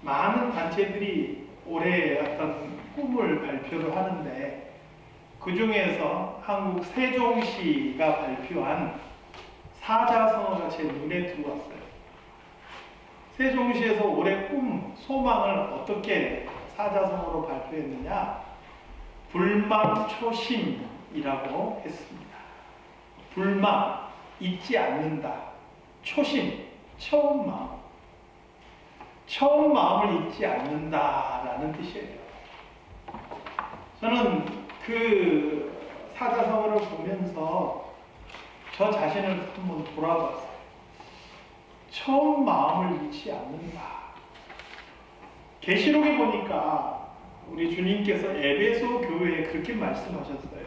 많은 단체들이 올해 어떤 꿈을 발표를 하는데 그 중에서 한국 세종시가 발표한 사자성어가 제 눈에 들어왔어요. 세종시에서 올해 꿈, 소망을 어떻게 사자성어로 발표했느냐? 불망초심이라고 했습니다. 불망, 잊지 않는다. 초심, 처음 마음. 처음 마음을 잊지 않는다라는 뜻이에요. 저는 그 사자성어를 보면서 저 자신을 한번 돌아봤어요. 처음 마음을 잊지 않는다. 계시록에 보니까 우리 주님께서 에베소 교회에 그렇게 말씀하셨어요.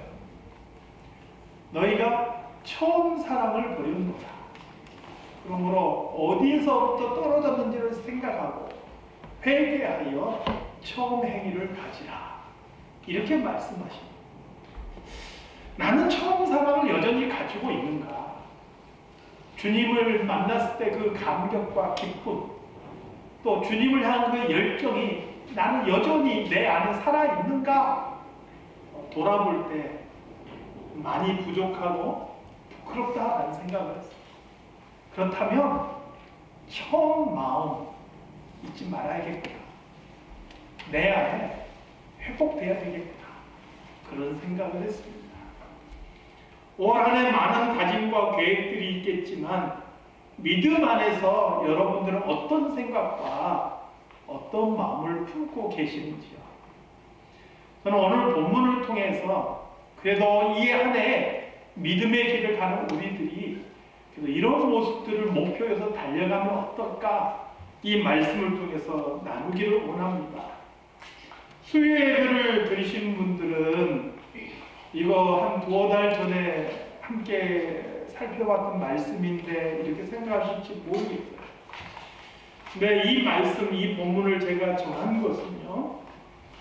너희가 처음 사랑을 버렸노라. 그러므로 어디서부터 떨어졌는지를 생각하고 회개하여 처음 행위를 가지라. 이렇게 말씀하십니다. 나는 처음 사랑을 여전히 가지고 있는가? 주님을 만났을 때 그 감격과 기쁨, 또 주님을 향한 그 열정이 나는 여전히 내 안에 살아있는가? 돌아볼 때 많이 부족하고 부끄럽다라는 생각을 했어요. 그렇다면 처음 마음 잊지 말아야겠구나. 내 안에 회복돼야 되겠구나. 그런 생각을 했습니다. 올 한 해 많은 다짐과 계획들이 있겠지만 믿음 안에서 여러분들은 어떤 생각과 어떤 마음을 품고 계시는지요? 저는 오늘 본문을 통해서 그래도 이 한 해 믿음의 길을 가는 우리들이 이런 모습들을 목표해서 달려가면 어떨까? 이 말씀을 통해서 나누기를 원합니다. 수요 예배를 들으신 분들은 이거 한 두어 달 전에 함께 살펴봤던 말씀인데 이렇게 생각하실지 모르겠어요. 근데 이 말씀, 이 본문을 제가 정한 것은요,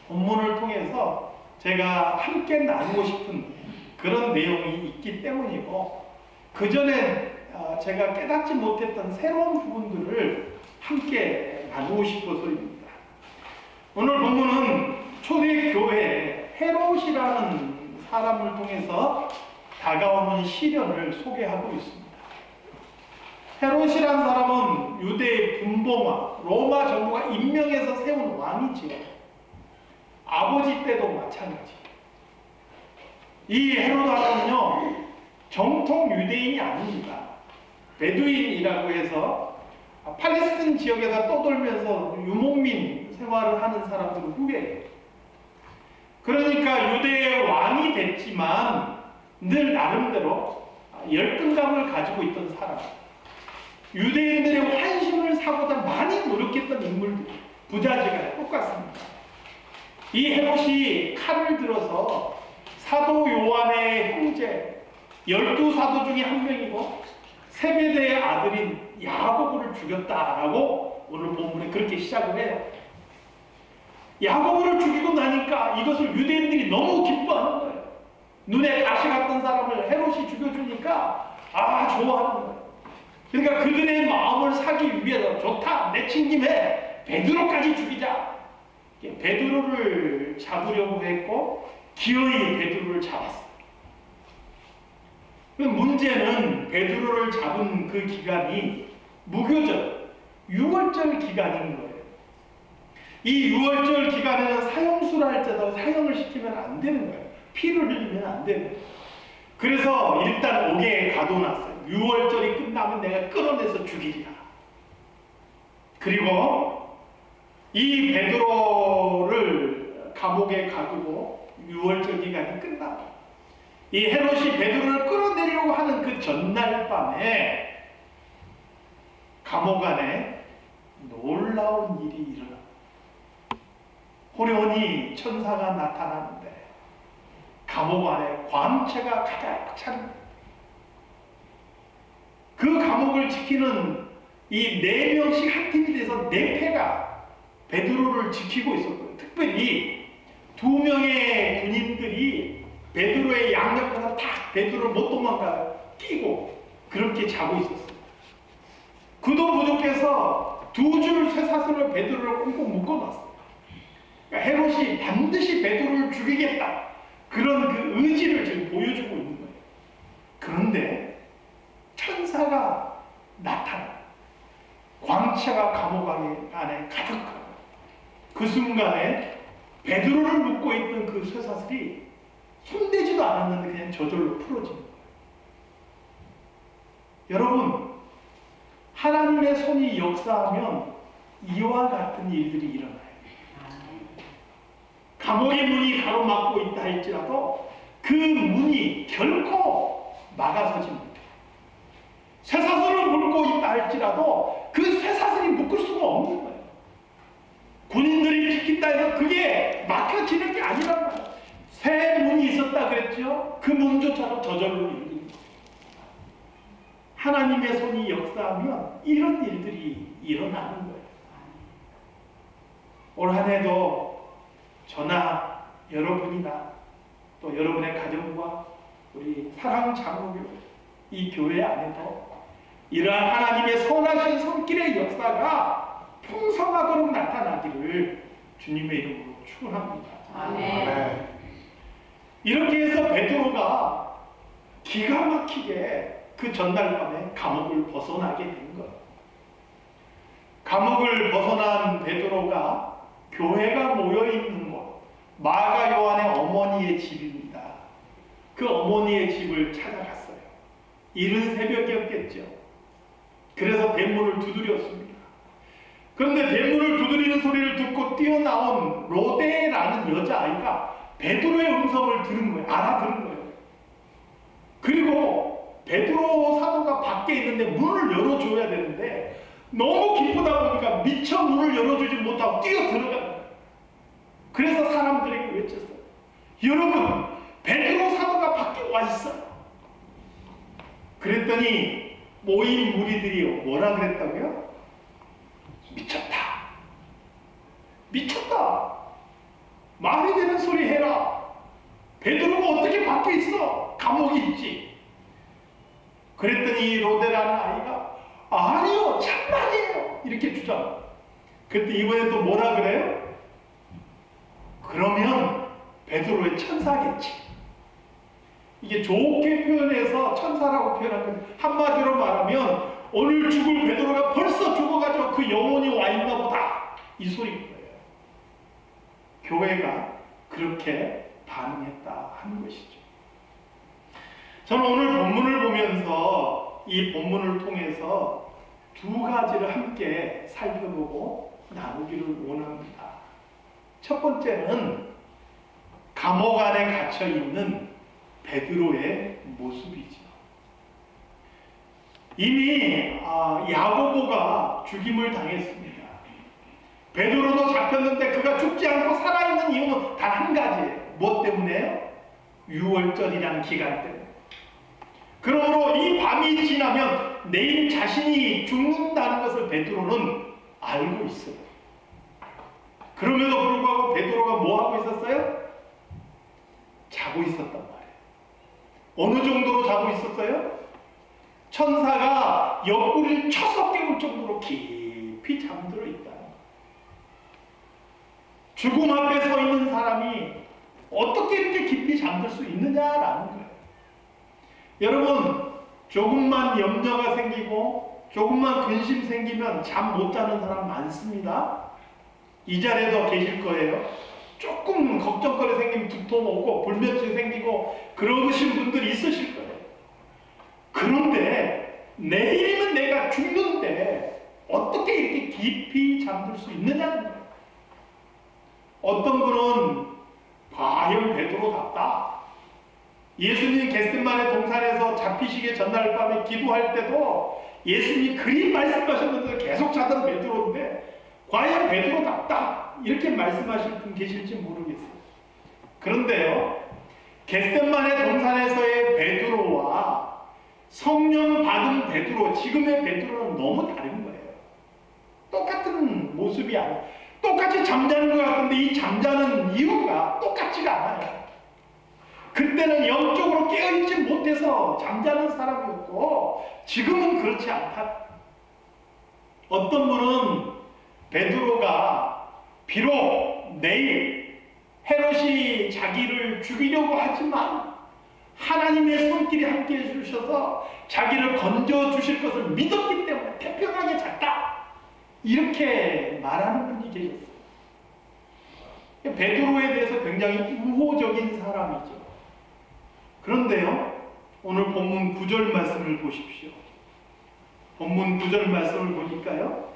본문을 통해서 제가 함께 나누고 싶은 그런 내용이 있기 때문이고, 그 전에 제가 깨닫지 못했던 새로운 부분들을 함께 나누고 싶어서입니다. 오늘 본문은 초대교회 헤롯이라는 사람을 통해서 다가오는 시련을 소개하고 있습니다. 헤롯이라는 사람은 유대의 분봉왕, 로마 정부가 임명해서 세운 왕이지요. 아버지 때도 마찬가지. 이 헤롯 왕은요, 정통 유대인이 아닙니다. 베두인이라고 해서 팔레스틴 지역에서 떠돌면서 유목민 생활을 하는 사람들 후배예요. 그러니까 유대의 왕이 됐지만 늘 나름대로 열등감을 가지고 있던 사람, 유대인들의 환심을 사고자 많이 노력했던 인물들, 부자지가 똑같습니다. 이 헤롯이 칼을 들어서 사도 요한의 형제 12사도 중에 한 명이고 세베대의 아들인 야고보를 죽였다라고 오늘 본문에 그렇게 시작을 해요. 야고보를 죽이고 나니까 이것을 유대인들이 너무 기뻐하는 거예요. 눈에 가시 같던 사람을 헤롯이 죽여주니까 좋아하는 거예요. 그러니까 그들의 마음을 사기 위해서 좋다, 내친 김에 베드로까지 죽이자. 베드로를 잡으려고 했고 기어이 베드로를 잡았어요. 문제는 베드로를 잡은 그 기간이 무교절, 유월절 기간인 거예요. 이 유월절 기간에는 사형수를 할 때도 사형을 시키면 안 되는 거예요. 피를 흘리면 안 되는 거예요. 그래서 일단 옥에 가둬놨어요. 유월절이 끝나면 내가 끌어내서 죽이리라. 그리고 이 베드로를 감옥에 가두고 유월절 기간이 끝나고 이 헤롯이 베드로를 끌어내려고 하는 그 전날 밤에 감옥 안에 놀라운 일이 일어납니다. 호련히 천사가 나타나는데 감옥 안에 광채가 가득 찹니다. 그 감옥을 지키는 이 4명씩 한 팀이 돼서 4패가 베드로를 지키고 있었고요. 특별히 2명의 군인들이 베드로의 양옆에서 딱 베드로를 못 도망가요. 끼고 그렇게 자고 있었어요. 그도 부족해서 두 줄 쇠사슬로 베드로를 꽁꽁 묶어놨어요. 그러니까 헤롯이 반드시 베드로를 죽이겠다. 그런 그 의지를 지금 보여주고 있는 거예요. 그런데 천사가 나타나. 광채가 감옥 안에 가득하고 그 순간에 베드로를 묶고 있던 그 쇠사슬이 손대지도 않았는데 그냥 저절로 풀어지는 거예요. 여러분, 하나님의 손이 역사하면 이와 같은 일들이 일어나요. 감옥의 문이 가로막고 있다 할지라도 그 문이 결코 막아서지 못해요. 쇠사슬을 묶고 있다 할지라도 그 쇠사슬이 묶을 수가 없는 거예요. 군인들이 지킨다 해서 그게 막혀지는 게 아니란 말이에요. 새 문이 있었다 그랬죠? 그 문조차도 저절로 열리는 거예요. 하나님의 손이 역사하면 이런 일들이 일어나는 거예요. 올 한 해도 저나 여러분이나 또 여러분의 가정과 우리 사랑장로교 이 교회 안에도 이러한 하나님의 선하신 손길의 역사가 풍성하도록 나타나기를 주님의 이름으로 축원합니다. 아멘. 이렇게 해서 베드로가 기가 막히게 그 전날 밤에 감옥을 벗어나게 된 거예요. 감옥을 벗어난 베드로가 교회가 모여있는 곳, 마가 요한의 어머니의 집입니다. 그 어머니의 집을 찾아갔어요. 이른 새벽이었겠죠. 그래서 대문을 두드렸습니다. 그런데 대문을 두드리는 소리를 듣고 뛰어나온 로데라는 여자아이가 베드로의 음성을 들은 거예요. 알아들은 거예요. 그리고 베드로 사도가 밖에 있는데 문을 열어줘야 되는데 너무 기쁘다 보니까 미처 문을 열어주지 못하고 뛰어 들어간 거예요. 그래서 사람들에게 외쳤어요. 여러분, 베드로 사도가 밖에 와 있어요. 그랬더니 모인 무리들이 뭐라 그랬다고요? 미쳤다. 미쳤다. 말이 되는 소리 해라. 베드로가 어떻게 밖에 있어? 감옥에 있지. 그랬더니 로데라는 아이가 아니요, 참말이에요. 이렇게 주장해요. 그때 이번에 또 뭐라 그래요? 그러면 베드로의 천사겠지. 이게 좋게 표현해서 천사라고 표현한 건 한마디로 말하면 오늘 죽을 베드로가 벌써 죽어가지고 그 영혼이 와 있나 보다. 이 소리인 거예요. 교회가 그렇게 반응했다 하는 것이죠. 저는 오늘 본문을 보면서 이 본문을 통해서 두 가지를 함께 살펴보고 나누기를 원합니다. 첫 번째는 감옥 안에 갇혀 있는 베드로의 모습이죠. 이미 야고보가 죽임을 당했습니다. 베드로도 잡혔는데 그가 죽지 않고 살아있는 이유는 단 한 가지예요. 무엇 때문에요? 유월절이라는 기간 때문에. 그러므로 이 밤이 지나면 내일 자신이 죽는다는 것을 베드로는 알고 있어요. 그럼에도 불구하고 베드로가 뭐 하고 있었어요? 자고 있었단 말이에요. 어느 정도로 자고 있었어요? 천사가 옆구리를 쳐서 깨울 정도로 깊이 잠들어 있다. 죽음 앞에 서 있는 사람이 어떻게 이렇게 깊이 잠들 수 있느냐라는 거예요. 여러분, 조금만 염려가 생기고 조금만 근심 생기면 잠 못 자는 사람 많습니다. 이 자리에도 계실 거예요. 조금 걱정거리 생기면 두통 오고 불면증 생기고 그러신 분들이 있으실 거예요. 그런데 내일이면 내가 죽는데 어떻게 이렇게 깊이 잠들 수 있느냐는 거예요. 어떤 분은 과연 베드로답다. 예수님 겟세마네 동산에서 잡히시기 전날 밤에 기도할 때도 예수님이 그리 말씀하셨는데 계속 자던 베드로인데 과연 베드로답다 이렇게 말씀하실 분 계실지 모르겠어요. 그런데요, 겟세마네 동산에서의 베드로와 성령 받은 베드로, 지금의 베드로는 너무 다른 거예요. 똑같은 모습이 아니에요. 똑같이 잠자는 것 같은데 이 잠자는 이유가 똑같지가 않아요. 그때는 영적으로 깨어있지 못해서 잠자는 사람이었고 지금은 그렇지 않다. 어떤 분은 베드로가 비록 내일 헤롯이 자기를 죽이려고 하지만 하나님의 손길이 함께 해주셔서 자기를 건져주실 것을 믿었기 때문에 태평하게 잤다, 이렇게 말하는 분이 계셨어요. 베드로에 대해서 굉장히 우호적인 사람이죠. 그런데요, 오늘 본문 9절 말씀을 보십시오. 본문 9절 말씀을 보니까요,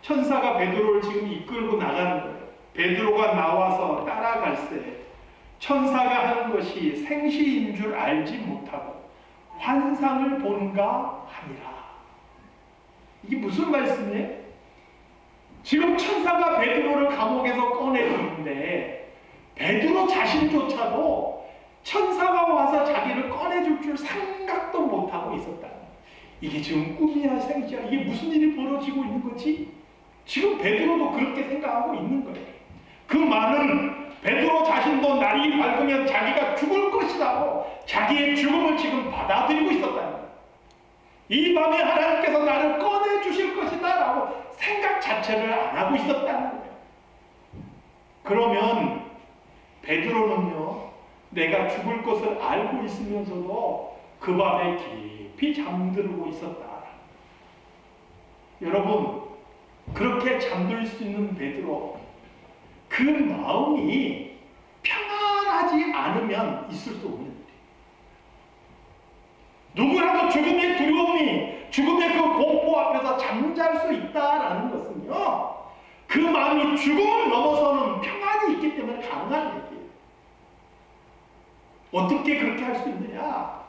천사가 베드로를 지금 이끌고 나가는 거예요. 베드로가 나와서 따라갈새 천사가 하는 것이 생시인 줄 알지 못하고 환상을 본가 하니라. 이게 무슨 말씀이에요? 지금 천사가 베드로를 감옥에서 꺼내주는데 베드로 자신조차도 천사가 와서 자기를 꺼내줄 줄 생각도 못하고 있었다. 이게 지금 꿈이야 생시야, 이게 무슨 일이 벌어지고 있는 거지? 지금 베드로도 그렇게 생각하고 있는 거예요. 그 말은 베드로 자신도 날이 밝으면 자기가 죽을 것이라고 자기의 죽음을 지금 받아들이고 있었다는 거예요. 이 밤에 하나님께서 나를 꺼내주실 것이다 라고 생각 자체를 안 하고 있었다는 거예요. 그러면 베드로는요, 내가 죽을 것을 알고 있으면서도 그 밤에 깊이 잠들고 있었다. 여러분, 그렇게 잠들 수 있는 베드로, 그 마음이 평안하지 않으면 있을 수 없는 일이에요. 누구라도 죽음의 두려움이, 죽음의 그 공포 앞에서 잠잘 수 있다라는 것은요, 그 마음이 죽음을 넘어서는 평안이 있기 때문에 가능한 얘기예요. 어떻게 그렇게 할 수 있느냐?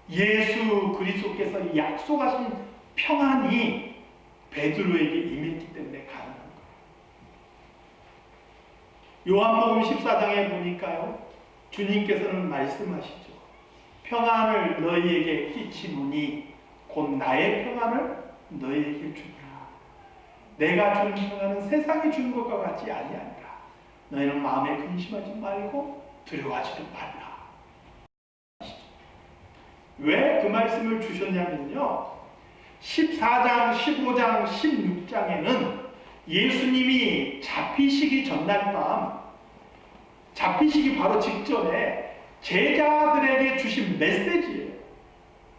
예수 그리스도께서 약속하신 평안이 베드로에게 임했기 때문에 가능한 거예요. 요한복음 14장에 보니까요, 주님께서는 말씀하시죠. 평안을 너희에게 끼치노니 곧 나의 평안을 너희에게 주리라. 내가 주는 평안은 세상이 주는 것과 같지 아니하니라. 너희는 마음에 근심하지 말고 두려워하지도 말라. 왜 그 말씀을 주셨냐면요, 14장, 15장, 16장에는 예수님이 잡히시기 전날 밤, 잡히시기 바로 직전에 제자들에게 주신 메시지예요.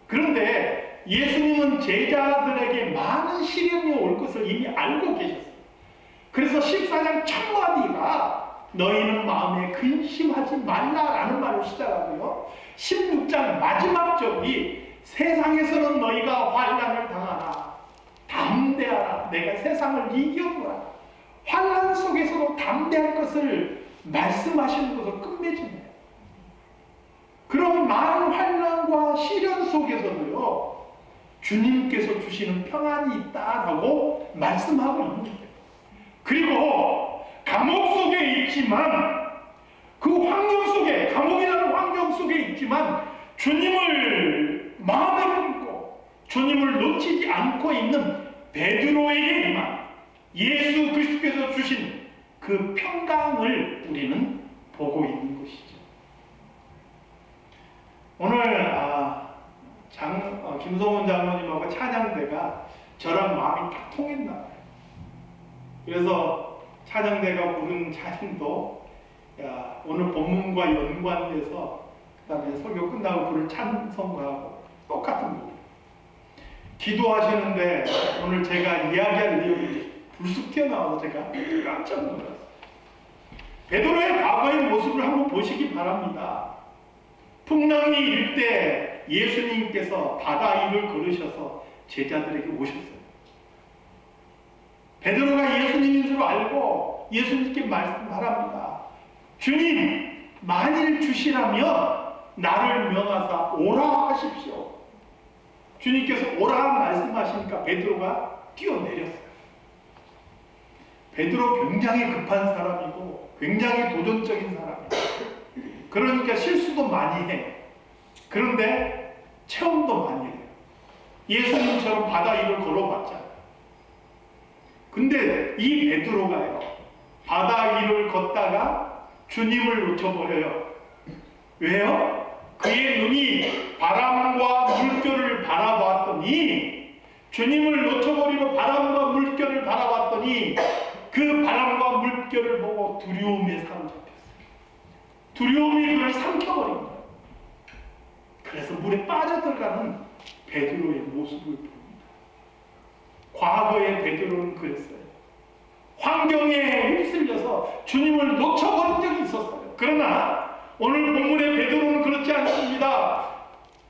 그런데 예수님은 제자들에게 많은 시련이 올 것을 이미 알고 계셨어요. 그래서 14장 첫 마디가 너희는 마음에 근심하지 말라라는 말로 시작하고요, 16장 마지막 절이 세상에서는 너희가 환난을 당하나 담대하라, 내가 세상을 이겼노라. 환난 속에서도 담대할 것을 말씀하시는 것을 끝맺으네요. 그런 많은 환난과 시련 속에서도요, 주님께서 주시는 평안이 있다라고 말씀하고 있는 거예요. 그리고 감옥 속에 있지만, 그 환경 속에, 감옥이라는 환경 속에 있지만 주님을 마음에 품고 주님을 놓치지 않고 있는 베드로에게만 예수 그리스도께서 주신 그 평강을 우리는 보고 있는 것이죠. 오늘 김성훈 장로님하고 찬양대가 저랑 마음이 딱 통했나 봐요. 그래서 찬양대가 부른 찬양도 오늘 본문과 연관돼서 그다음에 설교 끝나고 부를 찬송가하고 똑같은 곡이에요. 기도하시는데 오늘 제가 이야기할 내용이 불쑥 튀어나와서 제가 깜짝 놀랐어요. 베드로의 과거의 모습을 한번 보시기 바랍니다. 풍랑이 일 때 예수님께서 바다 위를 걸으셔서 제자들에게 오셨어요. 베드로가 예수님인 줄 알고 예수님께 말씀하랍니다. 주님, 만일 주시라면 나를 명하사 오라 하십시오. 주님께서 오라 말씀하시니까 베드로가 뛰어내렸어요. 베드로 굉장히 급한 사람이고 굉장히 도전적인 사람이에요. 그러니까 실수도 많이 해. 그런데 체험도 많이 해요. 예수님처럼 바다 위를 걸어봤잖아요. 근데 이 베드로가요, 바다 위를 걷다가 주님을 놓쳐버려요. 왜요? 그의 눈이 바람과 물결을 바라봤더니 주님을 놓쳐버리고 바람과 물결을 바라봤더니 그 바람과 물결을 보고 두려움에 사로잡혔어요. 두려움이 그를 삼켜버린 거예요. 그래서 물에 빠져들어가는 베드로의 모습을 봅니다. 과거의 베드로는 그랬어요. 환경에 휩쓸려서 주님을 놓쳐버린 적이 있었어요. 그러나 오늘 본문의 베드로는 그렇지 않습니다.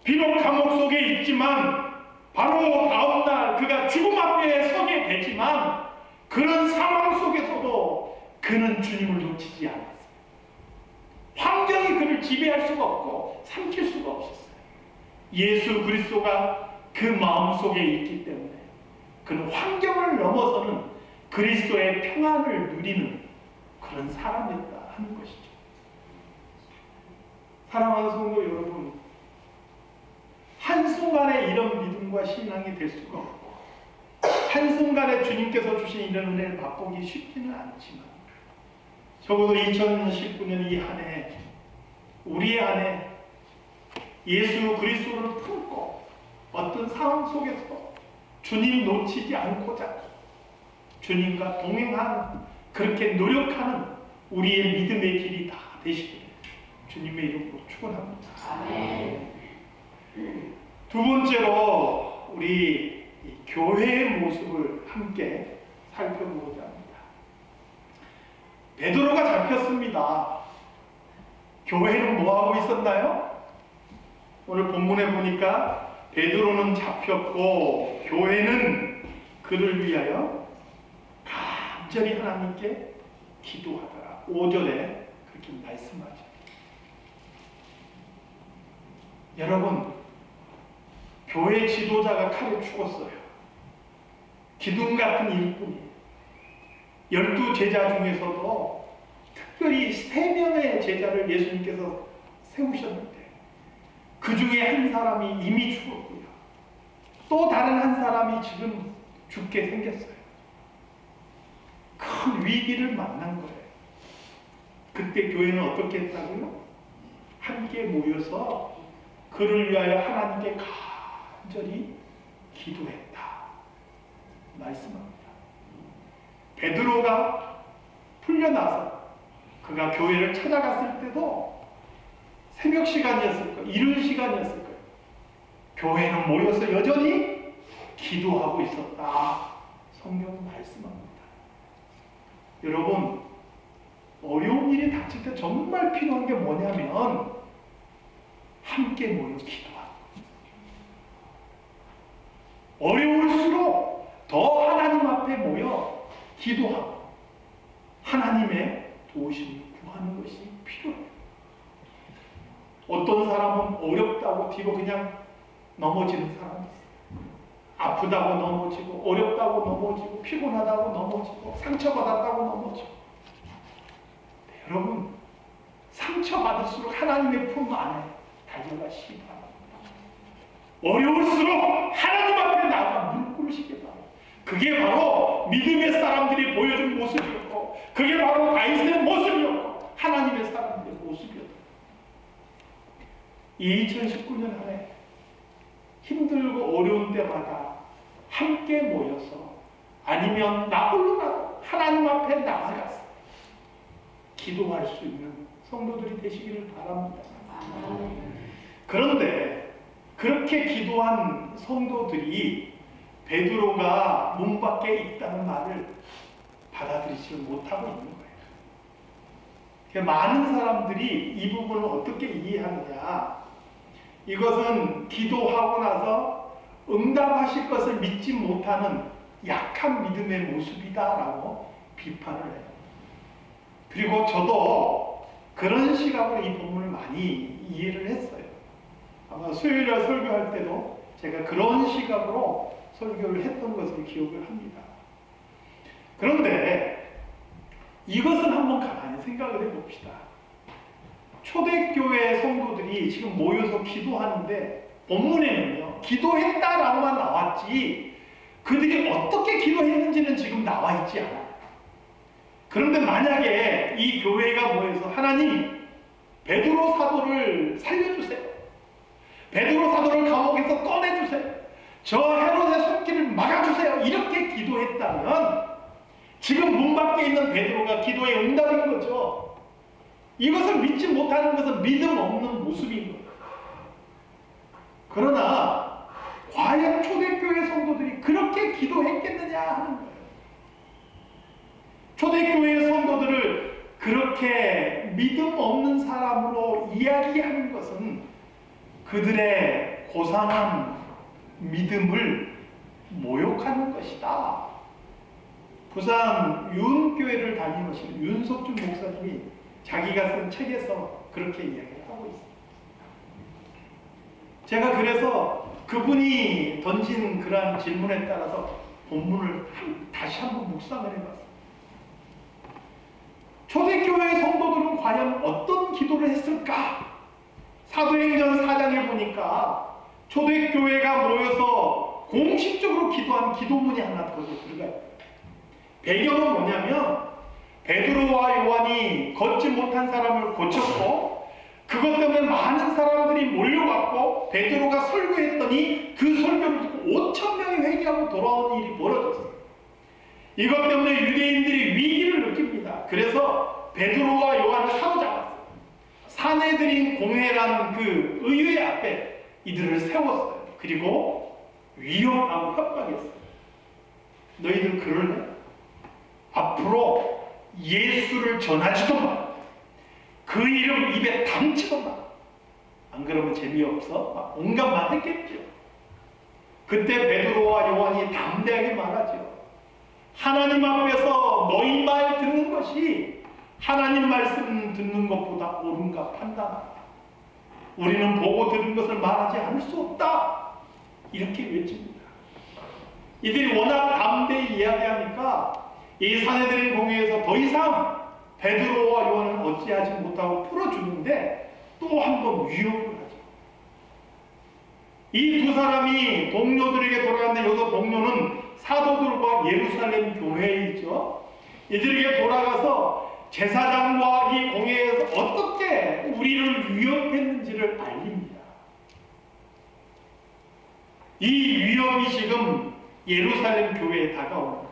비록 감옥 속에 있지만 바로 다음날 그가 죽음 앞에 서게 되지만 그런 상황 속에서도 그는 주님을 놓치지 않았어요. 환경이 그를 지배할 수가 없고 삼킬 수가 없었어요. 예수 그리스도가 그 마음속에 있기 때문에 그는 환경을 넘어서는 그리스도의 평안을 누리는 그런 사람이었다 하는 것이죠. 사랑하는 성도 여러분, 한순간에 이런 믿음과 신앙이 될 수가 없고 한순간에 주님께서 주신 이런 은혜를 맛보기 쉽지는 않지만 적어도 2019년 이 한 해 우리 안에 예수 그리스도를 품고 어떤 상황 속에서 주님 놓치지 않고자 주님과 동행하는 그렇게 노력하는 우리의 믿음의 길이 다 되시기를 주님의 이름으로 축원합니다. 아멘. 두 번째로 우리 교회의 모습을 함께 살펴보고자 합니다. 베드로가 잡혔습니다. 교회는 뭐하고 있었나요? 오늘 본문에 보니까 베드로는 잡혔고 교회는 그를 위하여 간절히 하나님께 기도하더라. 5절에 그렇게 말씀하죠. 여러분, 교회 지도자가 칼에 죽었어요. 기둥 같은 일꾼이에요. 12제자 중에서도 특별히 3명의 제자를 예수님께서 세우셨는데 그 중에 한 사람이 이미 죽었고요. 또 다른 한 사람이 지금 죽게 생겼어요. 큰 위기를 만난 거예요. 그때 교회는 어떻게 했다고요? 함께 모여서 그를 위하여 하나님께 간절히 기도했다 말씀합니다. 베드로가 풀려나서 그가 교회를 찾아갔을 때도 새벽 시간이었을 거예요. 이른 시간이었을 거예요. 교회는 모여서 여전히 기도하고 있었다. 성경은 말씀합니다. 여러분, 어려운 일이 닥칠 때 정말 필요한 게 뭐냐면 함께 모여 기도하고 어려울수록 더 하나님 앞에 모여 기도하고 하나님의 도우심을 구하는 것이 필요해요. 어떤 사람은 어렵다고 뒤로 그냥 넘어지는 사람이 있어요. 아프다고 넘어지고 어렵다고 넘어지고 피곤하다고 넘어지고 상처받았다고 넘어지고. 네, 여러분, 상처받을수록 하나님의 품 안에 달려가시기 바랍니다. 어려울수록 하나님 앞에 나가 무릎 꿇으시기 바랍니다. 그게 바로 믿음의 사람들이 보여준 모습이었고 그게 바로 다윗의 모습이었고 하나님의 사람들의 모습이었다. 이 2019년 한 해 힘들고 어려운 때마다 함께 모여서 아니면 나 홀로라도 하나님 앞에 나아가서 기도할 수 있는 성도들이 되시기를 바랍니다. 그런데 그렇게 기도한 성도들이 베드로가 문 밖에 있다는 말을 받아들이지 못하고 있는 거예요. 많은 사람들이 이 부분을 어떻게 이해하느냐, 이것은 기도하고 나서 응답하실 것을 믿지 못하는 약한 믿음의 모습이다라고 비판을 해요. 그리고 저도 그런 시각으로 이 본문을 많이 이해를 했어요. 아마 수요일에 설교할 때도 제가 그런 시각으로 설교를 했던 것을 기억을 합니다. 그런데 이것을 한번 가만히 생각을 해봅시다. 초대교회 성도들이 지금 모여서 기도하는데 본문에는요, 기도했다라고만 나왔지 그들이 어떻게 기도했는지는 지금 나와 있지 않아요. 그런데 만약에 이 교회가 모여서 하나님, 베드로 사도를 살려주세요. 베드로 사도를 감옥에서 꺼내주세요. 저 헤롯의 길을 막아주세요. 이렇게 기도했다면 지금 문 밖에 있는 베드로가 기도의 응답인 거죠. 이것을 믿지 못하는 것은 믿음 없는 모습인 거예요. 그러나 과연 초대교회 성도들이 그렇게 기도했겠느냐 하는 거예요. 초대교회 성도들을 그렇게 믿음 없는 사람으로 이야기하는 것은 그들의 고상한 믿음을 모욕하는 것이다. 부산 윤교회를 다니시는 윤석준 목사님이 자기가 쓴 책에서 그렇게 이야기를 하고 있습니다. 제가 그래서 그분이 던진 그러한 질문에 따라서 본문을 다시 한번 묵상을 해봤습니다. 초대교회 성도들은 과연 어떤 기도를 했을까? 사도행전 4장에 보니까 초대교회가 모여서 공식적으로 기도한 기도문이 하나 더 들어가요. 배경은 뭐냐면 베드로와 요한이 걷지 못한 사람을 고쳤고 그것 때문에 많은 사람들이 몰려왔고 베드로가 설교했더니 그 설교를 듣고 5,000명이 회개하고 돌아온 일이 벌어졌어요. 이것 때문에 유대인들이 위기를 느낍니다. 그래서 베드로와 요한을 사로잡았어요. 사내들인 공회라는 그 의회 앞에 이들을 세웠어요. 그리고 위협하고 협박했어요. 너희들 그럴래? 앞으로 예수를 전하지도 마. 그 이름 입에 담지도 마. 안 그러면 재미없어? 온갖 말 했겠죠. 그때 베드로와 요한이 담대하게 말하죠. 하나님 앞에서 너희 말 듣는 것이 하나님 말씀 듣는 것보다 옳은가 판단한다. 우리는 보고 들은 것을 말하지 않을 수 없다. 이렇게 외칩니다. 이들이 워낙 담대히 이야기하니까 이 사내들인 공회에서 더 이상 베드로와 요한을 어찌하지 못하고 풀어주는데 또 한 번 위협을 하죠. 이 두 사람이 동료들에게 돌아갔는데 여기서 동료는 사도들과 예루살렘 교회이죠. 이들에게 돌아가서 제사장과 이 공회에서 어떻게 우리를 위협했는지를 알립니다. 이 위협이 지금 예루살렘 교회에 다가오는 거예요.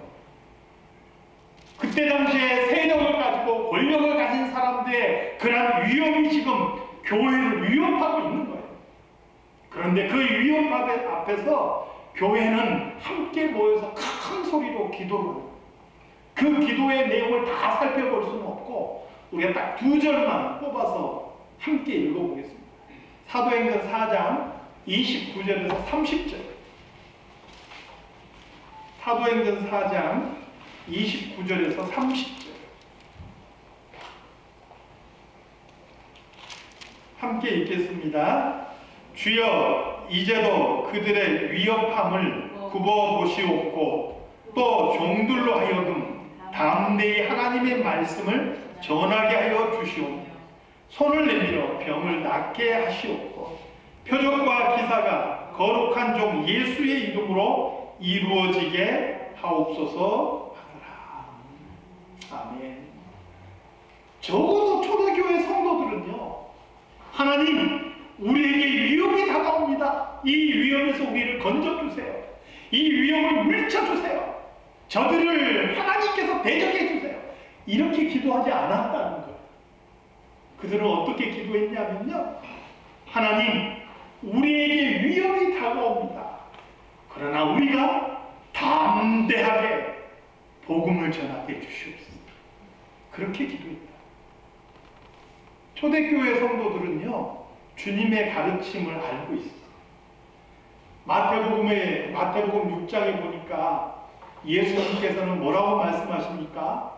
그때 당시에 세력을 가지고 권력을 가진 사람들의 그런 위협이 지금 교회를 위협하고 있는 거예요. 그런데 그 위협 앞에서 교회는 함께 모여서 큰 소리로 기도를 해요. 그 기도의 내용을 다 살펴볼 수는 없고 우리가 딱 2절만 뽑아서 함께 읽어보겠습니다. 사도행전 4장 29절에서 30절. 사도행전 4장 29절에서 30절. 함께 읽겠습니다. 주여 이제도 그들의 위협함을 굽어보시옵고 또 종들로 하여금 담대히 하나님의 말씀을 전하게 하여 주시옵고 손을 내밀어 병을 낫게 하시옵고 표적과 기사가 거룩한 종 예수의 이름으로 이루어지게 하옵소서 하더라. 아멘. 적어도 초대교회 성도들은요, 하나님 우리에게 위협이 다가옵니다. 이 위협에서 우리를 건져주세요. 이 위협을 물리쳐주세요. 저들을 하나님께서 대적해 주세요. 이렇게 기도하지 않았다는 거예요. 그들은 어떻게 기도했냐면요, 하나님 우리에게 위협이 다가옵니다. 그러나 우리가 담대하게 복음을 전하게 주시옵소서. 그렇게 기도했다. 초대교회 성도들은요, 주님의 가르침을 알고 있어요. 마태복음 6장에 보니까 예수님께서는 뭐라고 말씀하십니까?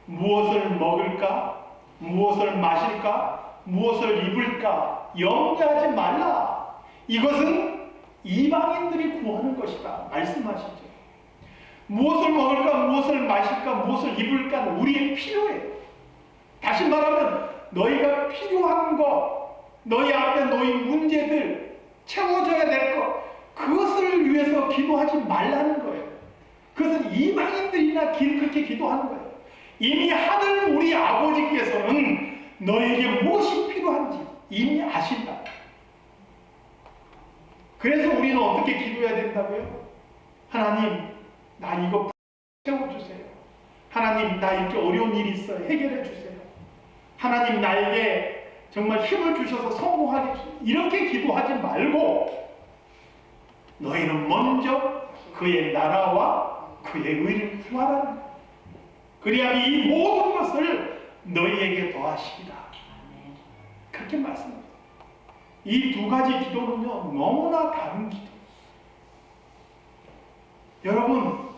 무엇을 먹을까? 무엇을 마실까? 무엇을 입을까? 염려하지 말라. 이것은 이방인들이 구하는 것이다. 말씀하시죠. 무엇을 먹을까? 무엇을 마실까? 무엇을 입을까는 우리의 필요해요. 다시 말하면 너희가 필요한 것, 너희 앞에 놓인 문제들, 채워져야 될 것, 그것을 위해서 기도하지 말라는 거예요. 그것은 이방인들이나 그렇게 기도하는 거예요. 이미 하늘 우리 아버지께서는 너에게 무엇이 필요한지 이미 아신다. 그래서 우리는 어떻게 기도해야 된다고요? 하나님, 나 이거 채워주세요. 하나님, 나 이렇게 어려운 일이 있어요. 해결해 주세요. 하나님, 나에게 정말 힘을 주셔서 성공하게 주세요. 이렇게 기도하지 말고 너희는 먼저 그의 나라와 그의 의를 구하라는 거예요. 그래야 이 모든 것을 너희에게 더하시리라. 그렇게 말씀합니다. 이 두 가지 기도는요, 너무나 다른 기도. 여러분,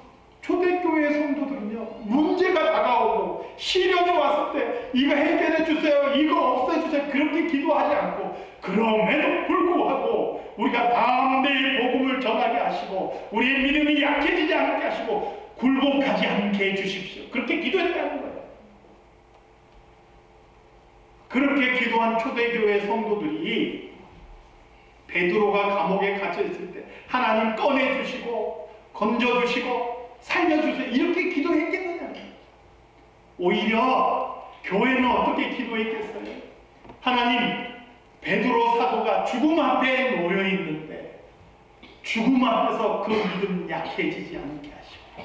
초대교회 성도들은요, 문제가 다가오고 시련이 왔을 때 이거 해결해 주세요, 이거 없애 주세요, 그렇게 기도하지 않고, 그럼에도 불구하고 우리가 담대히 복음을 전하게 하시고 우리의 믿음이 약해지지 않게 하시고 굴복하지 않게 해주십시오. 그렇게 기도했다는 거예요. 그렇게 기도한 초대교회 성도들이 베드로가 감옥에 갇혀 있을 때 하나님 꺼내주시고 건져주시고 살려주세요, 이렇게 기도했겠느냐. 오히려 교회는 어떻게 기도했겠어요? 하나님, 베드로 사도가 죽음 앞에 놓여 있는데 죽음 앞에서 그 믿음 약해지지 않게 하시고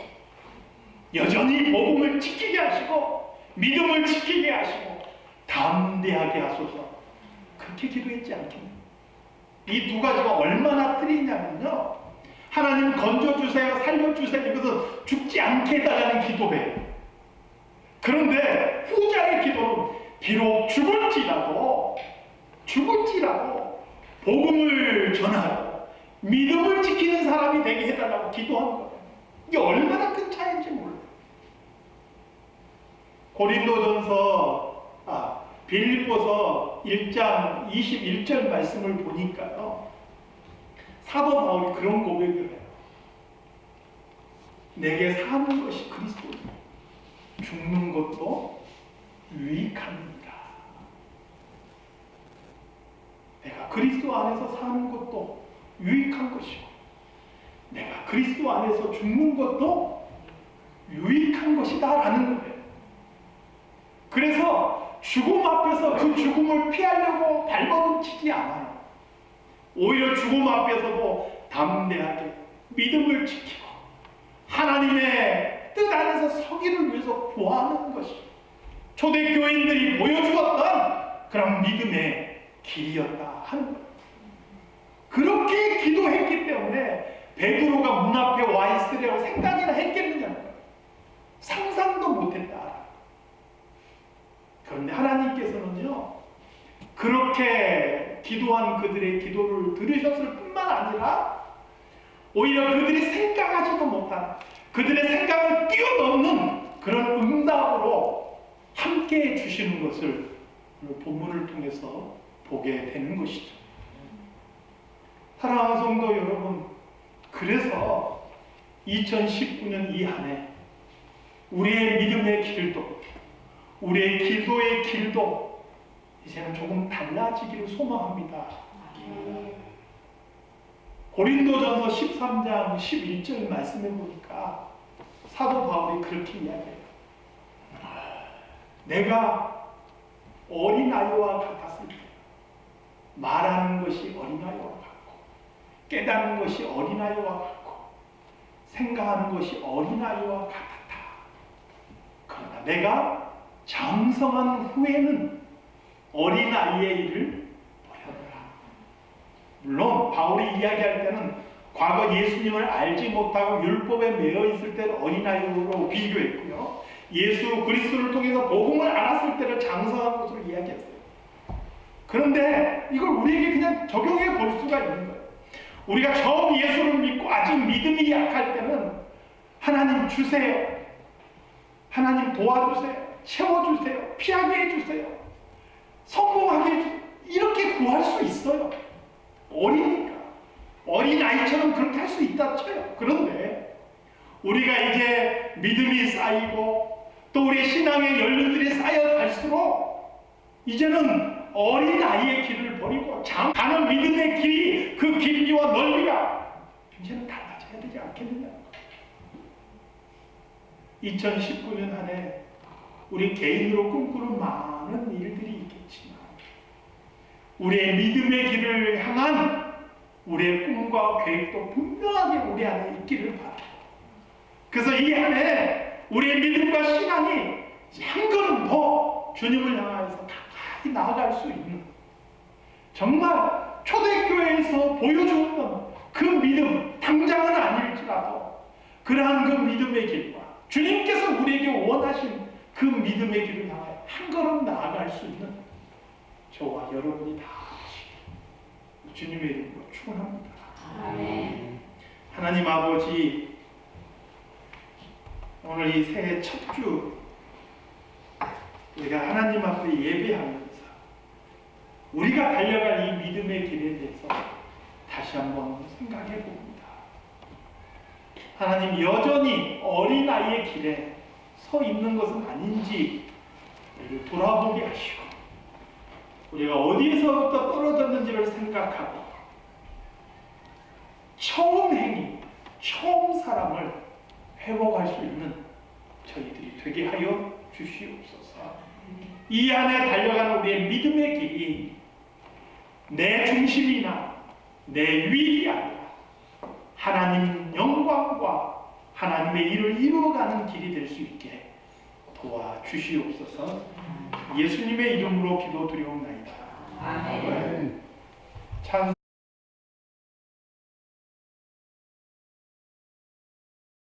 여전히 복음을 지키게 하시고 믿음을 지키게 하시고 담대하게 하소서. 그렇게 기도했지 않겠나요? 이 두 가지가 얼마나 틀리냐면요, 하나님 건져주세요, 살려주세요, 이것은 죽지 않게 해달라는 기도예요. 그런데 후자의 기도는 비록 죽을지라도 복음을 전하고 믿음을 지키는 사람이 되게 해달라고 기도한 거예요. 이게 얼마나 큰 차이인지 몰라요. 빌립보서 1장 21절 말씀을 보니까요, 사도 바울이 그런 고백을 해요. 내게 사는 것이 그리스도이요 죽는 것도 유익합니다. 내가 그리스도 안에서 사는 것도 유익한 것이고 내가 그리스도 안에서 죽는 것도 유익한 것이다 라는 거예요. 그래서 죽음 앞에서 그 죽음을 피하려고 발버둥치지 않아요. 오히려 죽음 앞에서도 담대하게 믿음을 지키고 하나님의 뜻 안에서 서기를 위해서 구하는 것이 초대교인들이 보여주었던 그런 믿음의 길이었다 하는 거예요. 그렇게 기도했기 때문에 베드로가 문 앞에 와 있으려고 생각이나 했겠느냐. 상상도 못했다. 그런데 하나님께서는요, 그렇게 기도한 그들의 기도를 들으셨을 뿐만 아니라 오히려 그들이 생각하지도 못한 그들의 생각을 뛰어넘는 그런 응답으로 함께 해주시는 것을 본문을 통해서 보게 되는 것이죠. 사랑하는 성도 여러분, 그래서 2019년 이 한 해 우리의 믿음의 길도 우리의 기도의 길도 이제는 조금 달라지기를 소망합니다. 고린도전서 13장 11절 말씀해 보니까 사도 바울이 그렇게 이야기해요. 내가 어린아이와 같았을 때 말하는 것이 어린아이와 같고 깨닫는 것이 어린아이와 같고 생각하는 것이 어린아이와 같았다. 그러나 내가 장성한 후에는 어린아이의 일을 버렸노라. 물론 바울이 이야기할 때는 과거 예수님을 알지 못하고 율법에 매여 있을 때를 어린아이로 비교했고요, 예수 그리스도를 통해서 복음을 알았을 때를 장성한 것으로 이야기했어요. 그런데 이걸 우리에게 그냥 적용해 볼 수가 있는 거예요. 우리가 처음 예수를 믿고 아직 믿음이 약할 때는 하나님 주세요, 하나님 도와주세요, 채워주세요, 피하게 해주세요, 성공하게 해주세요, 이렇게 구할 수 있어요. 어리니까 어린아이처럼 그렇게 할 수 있다 쳐요. 그런데 우리가 이제 믿음이 쌓이고 또 우리의 신앙의 연륜들이 쌓여갈수록 이제는 어린아이의 길을 버리고 가는 믿음의 길이, 그 길이와 넓이가 이제는 달라져야 되지 않겠느냐. 2019년 한 해 우리 개인으로 꿈꾸는 많은 일들이 있겠지만 우리의 믿음의 길을 향한 우리의 꿈과 계획도 분명하게 우리 안에 있기를 바랍니다. 그래서 이 안에 우리의 믿음과 신앙이 한 걸음 더 주님을 향하여서 가까이 나아갈 수 있는, 정말 초대교회에서 보여주었던 그 믿음, 당장은 아닐지라도 그러한 그 믿음의 길과 주님께서 우리에게 원하신 그 믿음의 길을 향하여 한 걸음 나아갈 수 있는 저와 여러분이 다 되시기를 주님의 이름으로 축원합니다. 아멘. 하나님 아버지, 오늘 이 새해 첫 주 우리가 하나님 앞에 예배하면서 우리가 달려갈 이 믿음의 길에 대해서 다시 한번 생각해 봅니다. 하나님, 여전히 어린아이의 길에 서 있는 것은 아닌지 우리를 돌아보게 하시고, 우리가 어디에서부터 떨어졌는지를 생각하고 처음 행위, 처음 사랑을 회복할 수 있는 저희들이 되게 하여 주시옵소서. 이 안에 달려가는 우리의 믿음의 길이 내 중심이나 내 유익이 아니라 하나님 영광과 하나님의 일을 이루어가는 길이 될 수 있게 도와주시옵소서. 예수님의 이름으로 기도드리옵나이다. 아멘. 찬